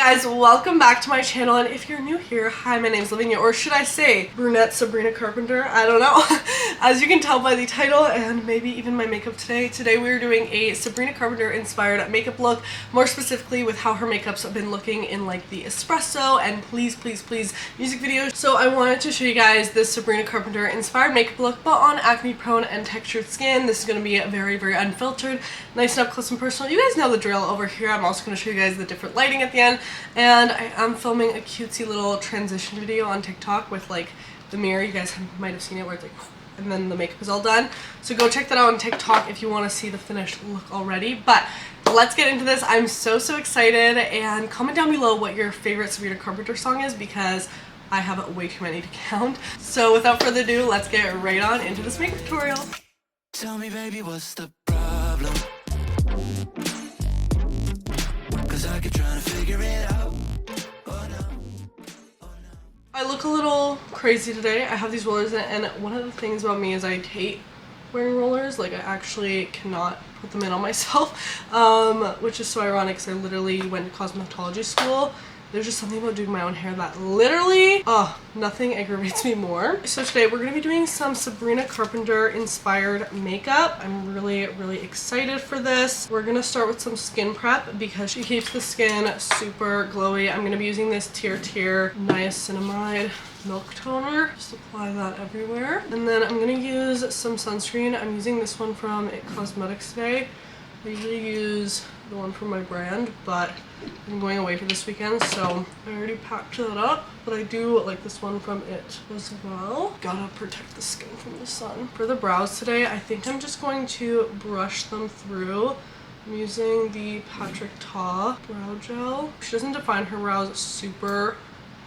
guys, welcome back to my channel, and if you're new here, hi, my name's Lavinia, or should I say brunette Sabrina Carpenter? I don't know. As you can tell by the title and maybe even my makeup today we're doing a Sabrina Carpenter inspired makeup look, more specifically with how her makeup's been looking in like the espresso and please music videos. So I wanted to show you guys this Sabrina Carpenter inspired makeup look, but on acne prone and textured skin. This is going to be very unfiltered, nice and up close and personal. You guys know the drill over here. I'm also going to show you guys the different lighting at the end, and I am filming a cutesy little transition video on TikTok with like the mirror. You guys might have seen it where it's like and then the makeup is all done, so go check that out on TikTok if you want to see the finished look already. But let's get into this. I'm so excited, and comment down below what your favorite Sabrina Carpenter song is because I have way too many to count. So without further ado, let's get right on into this makeup tutorial. Tell me, baby, what's the problem? Cause I keep trying to figure it out. Oh no. I look a little crazy today. I have these rollers in, and one of the things about me is I hate wearing rollers. Like, I actually cannot put them in on myself, which is so ironic because I literally went to cosmetology school. There's just something about doing my own hair that literally, nothing aggravates me more. So today we're going to be doing some Sabrina Carpenter inspired makeup. I'm really excited for this. We're going to start with some skin prep because she keeps the skin super glowy. I'm going to be using this Tier niacinamide milk toner. Just apply that everywhere. And then I'm going to use some sunscreen. I'm using this one from It Cosmetics today. I usually use the one from my brand, but I'm going away for this weekend, so I already packed that up. But I do like this one from It as well. Gotta protect the skin from the sun. For the brows today, I think I'm just going to brush them through. I'm using the Patrick Ta brow gel. She doesn't define her brows super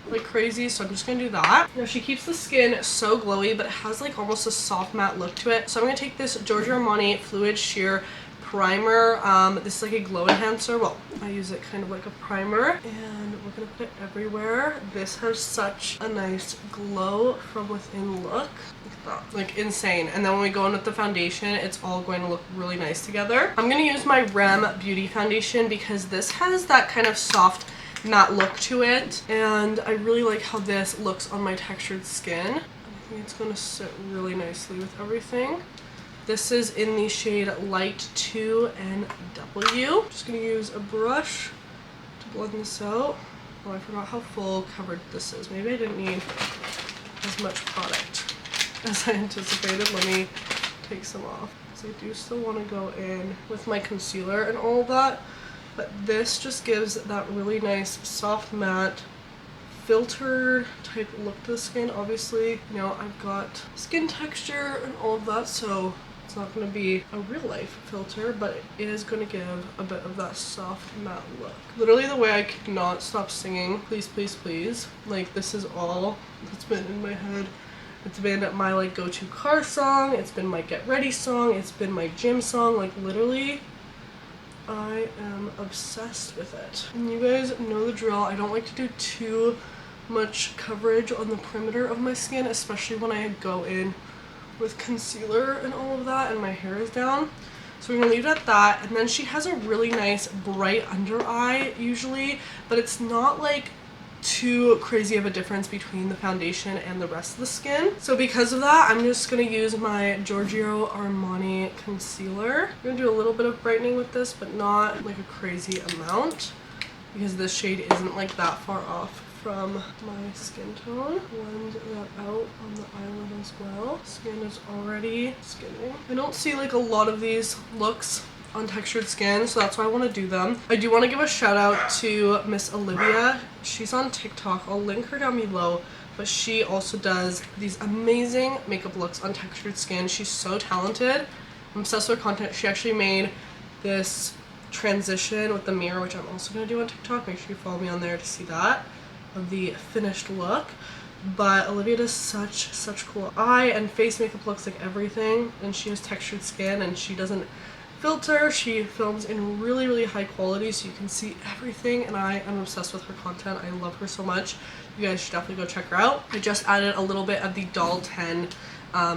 like crazy, so I'm just gonna do that. Now, she keeps the skin so glowy, but it has like almost a soft matte look to it. So I'm gonna take this Giorgio Armani Fluid Sheer primer. This is like a glow enhancer. Well, I use it kind of like a primer, and we're gonna put it everywhere. This has such a nice glow from within look. Look at that, like insane. And then when we go in with the foundation, it's all going to look really nice together. I'm gonna use my Rem Beauty foundation because this has that kind of soft matte look to it, and I really like how this looks on my textured skin. I think it's gonna sit really nicely with everything. This is in the shade Light 2 NW. Just gonna use a brush to blend this out. Oh, I forgot how full covered this is. Maybe I didn't need as much product as I anticipated. Let me take some off, because I do still want to go in with my concealer and all of that. But this just gives that really nice soft matte filtered type look to the skin. Obviously, you know, I've got skin texture and all of that, so it's not going to be a real life filter, but it is going to give a bit of that soft matte look. Literally the way I cannot stop singing please. Like, this is all that's been in my head. It's been my like go-to car song, it's been my get ready song, it's been my gym song. Like, literally I am obsessed with it. And you guys know the drill. I don't like to do too much coverage on the perimeter of my skin, especially when I go in with concealer and all of that and my hair is down. So we're gonna leave it at that. And then she has a really nice bright under eye usually, but it's not like too crazy of a difference between the foundation and the rest of the skin. So because of that, I'm just gonna use my Giorgio Armani concealer. I'm gonna do a little bit of brightening with this, but not like a crazy amount, because this shade isn't like that far off from my skin tone. Blend that out on the eyelid as well. Skin is already skinning. I don't see like a lot of these looks on textured skin, so that's why I want to do them. I do want to give a shout out to Miss Olivia. She's on TikTok. I'll link her down below, but she also does these amazing makeup looks on textured skin. She's so talented. I'm obsessed with her content. She actually made this transition with the mirror, which I'm also going to do on TikTok. Make sure you follow me on there to see that, of the finished look. But Olivia does such cool eye and face makeup looks, like everything, and she has textured skin and she doesn't filter. She films in really high quality, so you can see everything, and I am obsessed with her content. I love her so much. You guys should definitely go check her out. I just added a little bit of the Doll 10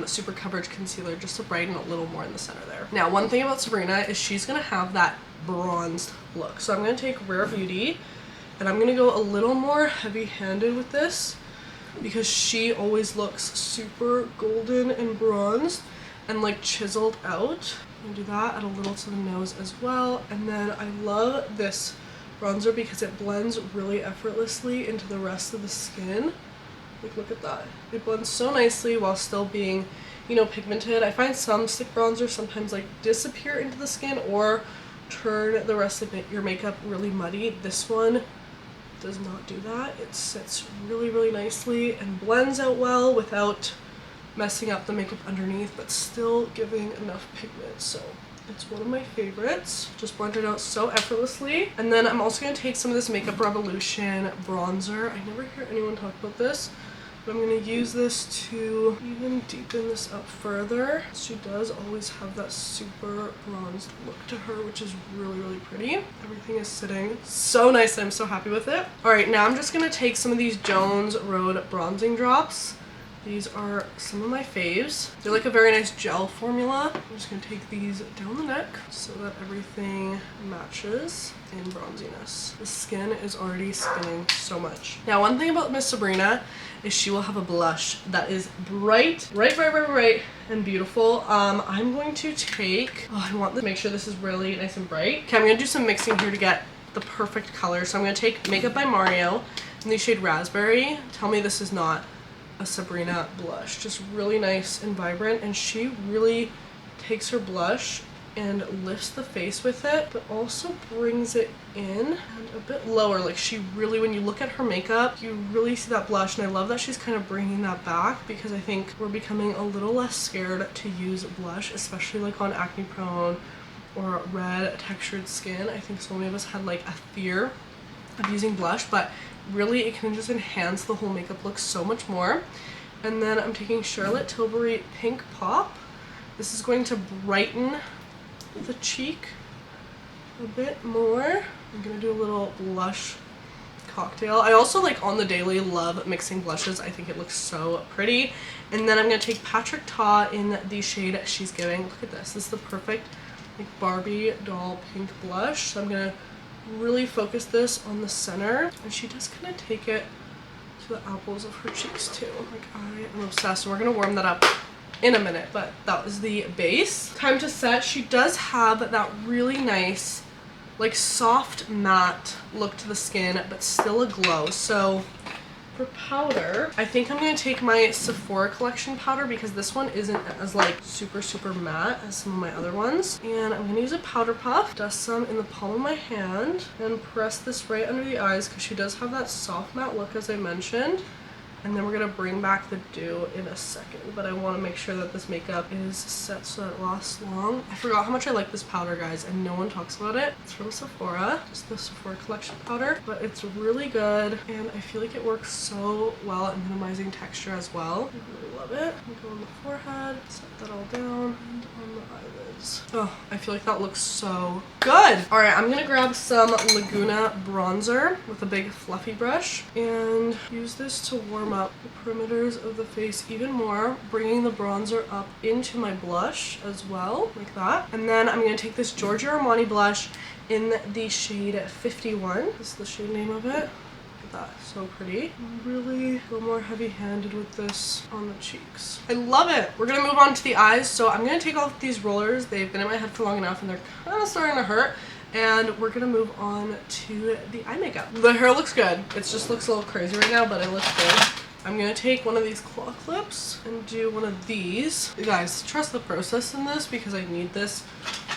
super coverage concealer just to brighten a little more in the center there. Now, one thing about Sabrina is she's gonna have that bronzed look, so I'm gonna take Rare Beauty And I'm gonna go a little more heavy-handed with this because she always looks super golden and bronzed and like chiseled out. I'm gonna do that, add a little to the nose as well. And then I love this bronzer because it blends really effortlessly into the rest of the skin. Like, look at that. It blends so nicely while still being, you know, pigmented. I find some stick bronzers sometimes like disappear into the skin or turn the rest of your makeup really muddy. This one does not do that. It sits really, really nicely and blends out well without messing up the makeup underneath, but still giving enough pigment. So it's one of my favorites. Just blended out so effortlessly. And then I'm also going to take some of this Makeup Revolution bronzer. I never hear anyone talk about this, but I'm going to use this to even deepen this up further. She does always have that super bronzed look to her, which is really, really pretty. Everything is sitting so nice. I'm so happy with it. All right, now I'm just going to take some of these Jones Road bronzing drops. These are some of my faves. They're like a very nice gel formula. I'm just gonna take these down the neck so that everything matches in bronziness. The skin is already skinning so much. Now, one thing about Miss Sabrina is she will have a blush that is bright and beautiful. I'm going to take, I want to make sure this is really nice and bright. Okay, I'm gonna do some mixing here to get the perfect color. So I'm gonna take Makeup by Mario in the shade Raspberry. Tell me this is not a Sabrina blush. Just really nice and vibrant, and she really takes her blush and lifts the face with it, but also brings it in and a bit lower. Like, she really, when you look at her makeup, you really see that blush, and I love that she's kind of bringing that back because I think we're becoming a little less scared to use blush, especially like on acne prone or red textured skin. I think so many of us had like a fear of using blush, but really it can just enhance the whole makeup look so much more. And then I'm taking Charlotte Tilbury Pink Pop. This is going to brighten the cheek a bit more. I'm gonna do a little blush cocktail. I also, like, on the daily love mixing blushes. I think it looks so pretty. And then I'm gonna take Patrick Ta in the shade She's Giving. Look at this. This is the perfect like Barbie doll pink blush. So I'm gonna really focus this on the center, and she does kind of take it to the apples of her cheeks too. Like, I am obsessed, and we're gonna warm that up in a minute, but that was the base. Time to set. She does have that really nice like soft matte look to the skin, but still a glow. So for powder, I think I'm going to take my Sephora collection powder because this one isn't as like super matte as some of my other ones. And I'm going to use a powder puff, dust some in the palm of my hand, and press this right under the eyes because she does have that soft matte look as I mentioned. And then we're going to bring back the dew in a second, but I want to make sure that this makeup is set so that it lasts long. I forgot how much I like this powder, guys, and no one talks about it. It's from Sephora, just the Sephora collection powder, but it's really good, and I feel like it works so well at minimizing texture as well. I really love it. I'm going to go on the forehead, set that all down, and on the eyelids. Oh, I feel like that looks so good. All right, I'm going to grab some Laguna bronzer with a big fluffy brush and use this to warm up the perimeters of the face even more, bringing the bronzer up into my blush as well, like that. And then I'm going to take this Giorgio Armani blush in the shade 51. This is the shade name of it. Look at that, so pretty. Really go more heavy-handed with this on the cheeks. I love it. We're going to move on to the eyes. So I'm going to take off these rollers. They've been in my head for long enough and they're kind of starting to hurt. And we're gonna move on to the eye makeup. The hair looks good. It just looks a little crazy right now, but it looks good. I'm gonna take one of these claw clips and do one of these. You guys, trust the process in this because I need this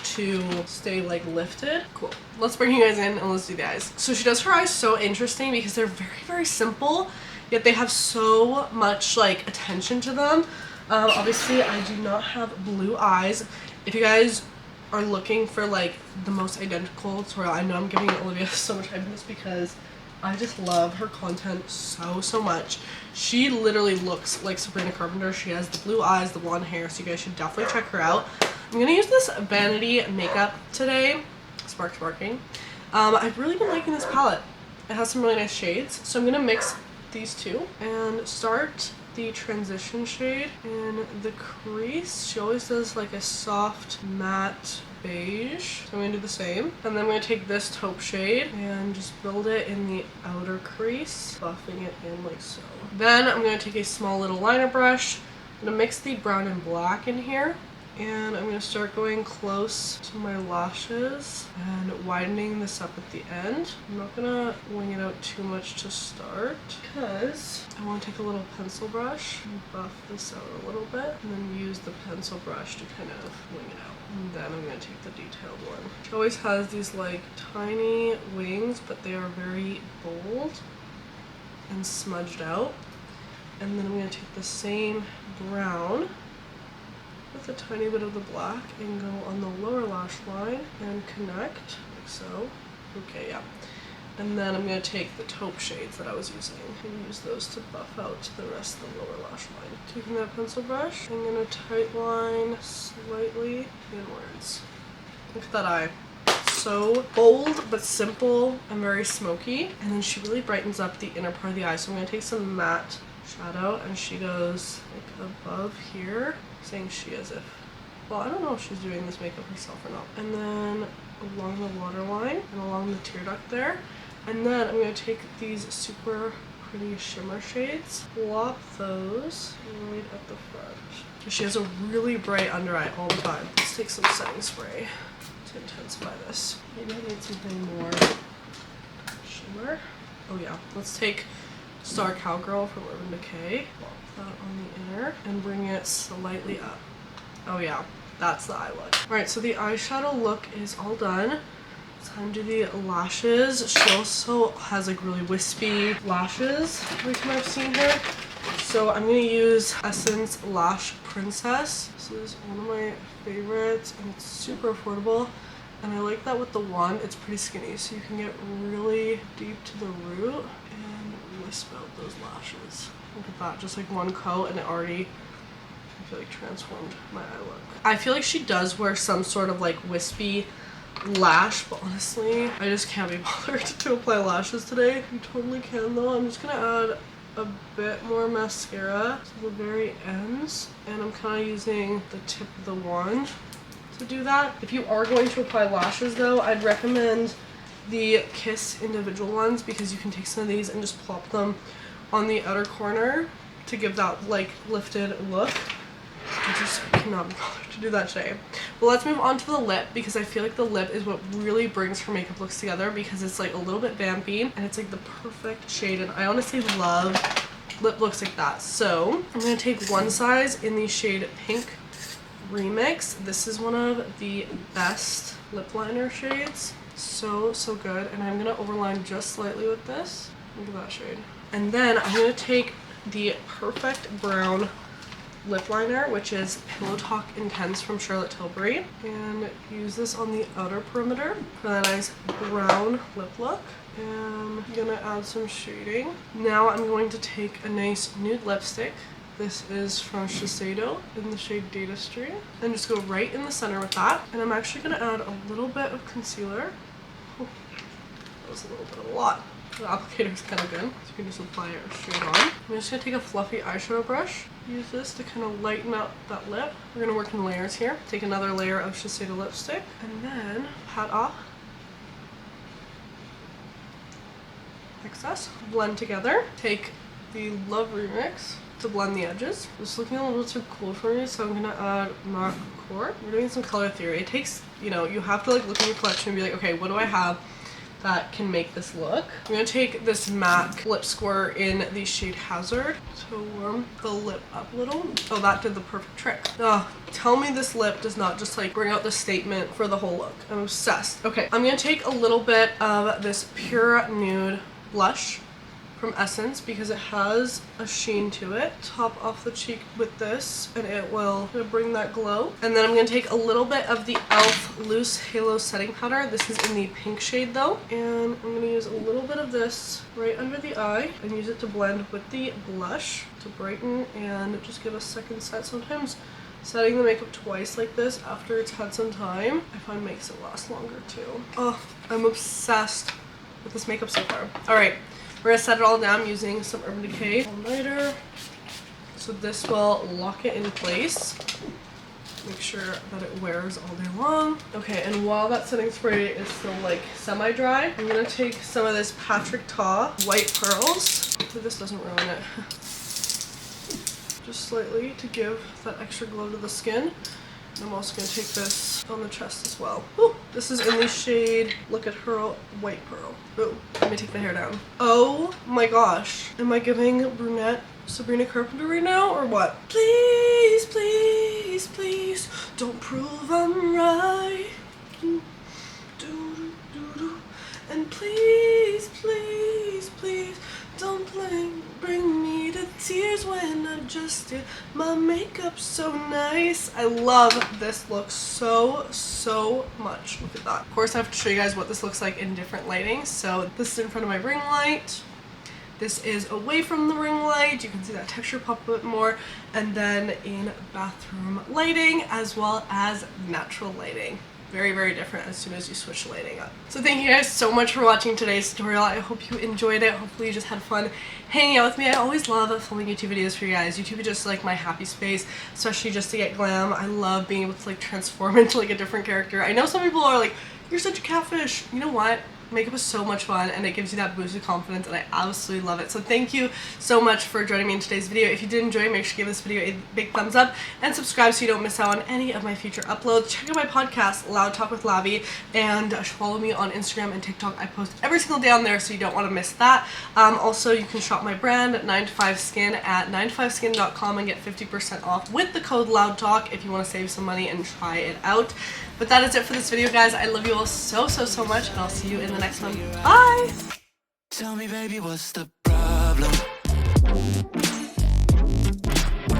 to stay like lifted. Cool. Let's bring you guys in and let's do the eyes. So she does her eyes so interesting because they're very simple, yet they have so much like attention to them. Obviously, I do not have blue eyes. If you guys are looking for like the most identical tutorial, I know I'm giving Olivia so much time for this because I just love her content so much. She literally looks like Sabrina Carpenter. She has the blue eyes, the blonde hair, so you guys should definitely check her out. I'm gonna use this Vanity makeup today. Sparking. I've really been liking this palette. It has some really nice shades, so I'm gonna mix these two and start the transition shade in the crease. She always does like a soft matte beige. So I'm gonna do the same. And then I'm gonna take this taupe shade and just build it in the outer crease, buffing it in like so. Then I'm gonna take a small little liner brush. I'm gonna mix the brown and black in here. And I'm going to start going close to my lashes and widening this up at the end. I'm not going to wing it out too much to start because I want to take a little pencil brush and buff this out a little bit and then use the pencil brush to kind of wing it out. And then I'm going to take the detailed one. She always has these like tiny wings, but they are very bold and smudged out. And then I'm going to take the same brown with a tiny bit of the black and go on the lower lash line and connect like so. Okay, yeah. And then I'm going to take the taupe shades that I was using and use those to buff out the rest of the lower lash line. Taking that pencil brush, I'm going to tight line slightly inwards. Look at that eye. So bold but simple and very smoky. And then she really brightens up the inner part of the eye. So I'm going to take some matte shadow and she goes like above here. Saying she as if, well, I don't know if she's doing this makeup herself or not. And then along the waterline and along the tear duct there. And then I'm going to take these super pretty shimmer shades, plop those right at the front. She has a really bright under eye all the time. Let's take some setting spray to intensify this. Maybe I need something more shimmer. Oh yeah, let's take Star Cowgirl from Urban Decay. Plop that on the inner and bring it slightly up. Oh yeah, that's the eye look. Alright, so the eyeshadow look is all done. It's time to do the lashes. She also has like really wispy lashes every time I've seen her. So I'm going to use Essence Lash Princess. This is one of my favorites and it's super affordable. And I like that with the wand, it's pretty skinny, so you can get really deep to the root and wisp out those lashes. Look at that, just like one coat and it already, I feel like, transformed my eye look. I feel like she does wear some sort of like wispy lash, but honestly, I just can't be bothered to apply lashes today. You totally can though. I'm just gonna add a bit more mascara to the very ends, and I'm kind of using the tip of the wand to do that. If you are going to apply lashes though, I'd recommend the Kiss individual ones because you can take some of these and just plop them on the outer corner to give that like lifted look. I just cannot be bothered to do that today. But let's move on to the lip because I feel like the lip is what really brings her makeup looks together because it's like a little bit vampy and it's like the perfect shade, and I honestly love lip looks like that. So I'm going to take one size in the shade Pink Remix. This is one of the best lip liner shades. So good. And I'm going to overline just slightly with this. Look at that shade. And then I'm going to take the Perfect Brown lip liner, which is Pillow Talk Intense from Charlotte Tilbury, and use this on the outer perimeter for that nice brown lip look. And I'm gonna add some shading. Now I'm going to take a nice nude lipstick. This is from Shiseido in the shade Data Stream, and just go right in the center with that. And I'm actually gonna add a little bit of concealer. Oh, that was a little bit of a lot. The applicator is kind of good, so you can just apply it straight on. I'm just going to take a fluffy eyeshadow brush, use this to kind of lighten up that lip. We're going to work in layers here. Take another layer of Shiseido lipstick, and then pat off excess. Blend together. Take the Love Remix to blend the edges. It's looking a little too cool for me, so I'm going to add MAC Core. We're doing some color theory. It takes, you know, you have to like look in your collection and be like, okay, what do I have that can make this look? I'm gonna take this MAC lip score in the shade Hazard to warm the lip up a little. Oh, that did the perfect trick. Oh, tell me this lip does not just like bring out the statement for the whole look. I'm obsessed. Okay, I'm gonna take a little bit of this Pure Nude blush from Essence because it has a sheen to it. Top off the cheek with this and it will bring that glow. And then I'm going to take a little bit of the e.l.f. Loose Halo Setting Powder. This is in the pink shade though. And I'm going to use a little bit of this right under the eye and use it to blend with the blush to brighten and just give a second set. Sometimes setting the makeup twice like this after it's had some time, I find makes it last longer too. Oh, I'm obsessed with this makeup so far. Alright. We're going to set it all down using some Urban Decay all-nighter. So this will lock it in place. Make sure that it wears all day long. Okay, and while that setting spray is still like semi-dry, I'm gonna take some of this Patrick Ta White Pearls. Hopefully this doesn't ruin it. Just slightly to give that extra glow to the skin. And I'm also gonna take this on the chest as well. Ooh, this is in the shade Look at Her White Pearl. Ooh, let me take the hair down. Oh my gosh, am I giving brunette Sabrina Carpenter right now or what? Please, please, please, don't prove I'm right. Do, do, do, do. And please, please, please, don't bring me to tears when I just did my makeup so nice. I love this look so much. Look at that. Of course, I have to show you guys what this looks like in different lighting. So this is in front of my ring light. This is away from the ring light. You can see that texture pop a bit more. And then in bathroom lighting as well as natural lighting. Very different as soon as you switch the lighting up. So thank you guys so much for watching today's tutorial. I hope you enjoyed it. Hopefully you just had fun hanging out with me. I always love filming YouTube videos for you guys. YouTube is just like my happy space, especially just to get glam. I love being able to like transform into like a different character. I know some people are like, you're such a catfish. You know what? Makeup is so much fun and it gives you that boost of confidence and I absolutely love it. So thank you so much for joining me in today's video. If you did enjoy, make sure to give this video a big thumbs up and subscribe so you don't miss out on any of my future uploads. Check out my podcast, Loud Talk with Lavi, and follow me on Instagram and TikTok. I post every single day on there so you don't want to miss that. Also, you can shop my brand 9to5skin at 9to5skin.com and get 50% off with the code LOUDTALK if you want to save some money and try it out. But that is it for this video, guys. I love you all so much, and I'll see you in the next one. Bye! Tell me, baby, what's the problem?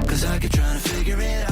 'Cause I keep trying to figure it out.